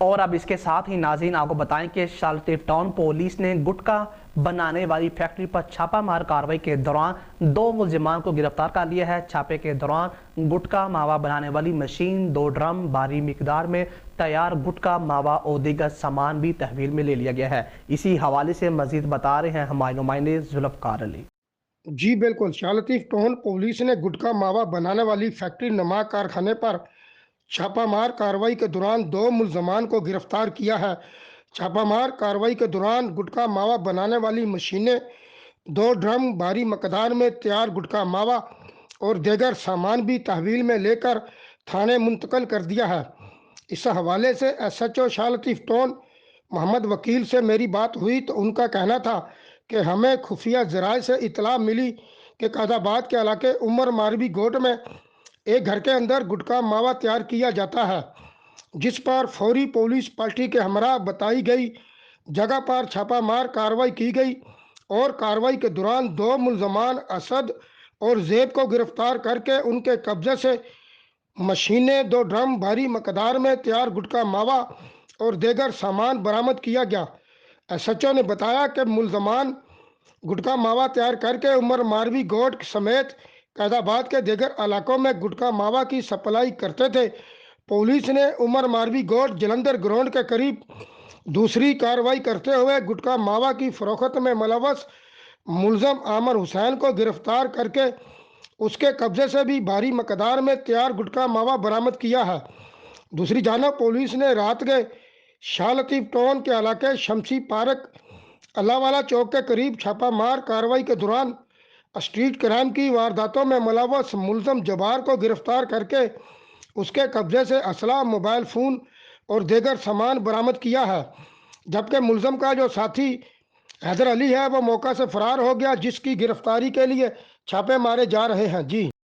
اور اب اس کے ساتھ ہی ناظرین آپ کو بتائیں کہ شالٹی ٹاؤن پولیس نے گٹکا بنانے والی فیکٹری پر چھاپہ مار کارروائی کے دوران 2 ملزمان کو گرفتار کر لیا ہے۔ چھاپے کے دوران گٹکا ماوا بنانے والی مشین، 2 ڈرم بھاری مقدار میں تیار گٹکا ماوا اور دیگر سامان بھی تحویل میں لے لیا گیا ہے۔ اسی حوالے سے مزید بتا رہے ہیں ہمارے نمائندے ذوالفقار علی۔ جی بالکل، شالٹی ٹاؤن پولیس نے گٹکا ماوا بنانے والی فیکٹری نما کارخانے پر چھاپہ مار کارروائی کے دوران 2 ملزمان کو گرفتار کیا ہے۔ چھاپہ مار کارروائی کے دوران گٹکا ماوا بنانے والی مشینیں، 2 ڈرم بھاری مقدار میں تیار گٹکا ماوا اور دیگر سامان بھی تحویل میں لے کر تھانے منتقل کر دیا ہے۔ اس حوالے سے ایس ایچ او شالٹی ٹاؤن محمد وکیل سے میری بات ہوئی تو ان کا کہنا تھا کہ ہمیں خفیہ ذرائع سے اطلاع ملی کہ قائدآباد کے علاقے عمر ماروی گوٹ میں ایک گھر کے اندر گٹکا ماوا تیار کیا جاتا ہے، جس پر فوری پولیس پارٹی کے ہمراہ بتائی گئی جگہ پر چھاپہ مار کارروائی کی گئی اور کارروائی کے دوران 2 ملزمان اسد اور زیب کو گرفتار کر کے ان کے قبضے سے مشینیں، 2 ڈرم بھاری مقدار میں تیار گٹکا ماوا اور دیگر سامان برآمد کیا گیا۔ ایس ایچ او نے بتایا کہ ملزمان گٹکا ماوا تیار کر کے عمر ماروی گوٹ سمیت قائدآباد کے دیگر علاقوں میں گٹکا ماوا کی سپلائی کرتے تھے۔ پولیس نے عمر ماروی گوٹ جلندھر گراؤنڈ کے قریب دوسری کارروائی کرتے ہوئے گٹکا ماوا کی فروخت میں ملوث ملزم عامر حسین کو گرفتار کر کے اس کے قبضے سے بھی بھاری مقدار میں تیار گٹکا ماوا برآمد کیا ہے۔ دوسری جانب پولیس نے رات گئے شالٹی ٹاؤن کے علاقے شمسی پارک، اللہ والا چوک کے قریب چھاپہ مار کارروائی کے دوران اسٹریٹ کرائم کی وارداتوں میں ملوث ملزم جبار کو گرفتار کر کے اس کے قبضے سے اسلحہ، موبائل فون اور دیگر سامان برآمد کیا ہے، جبکہ ملزم کا جو ساتھی حیدر علی ہے وہ موقع سے فرار ہو گیا، جس کی گرفتاری کے لیے چھاپے مارے جا رہے ہیں۔ جی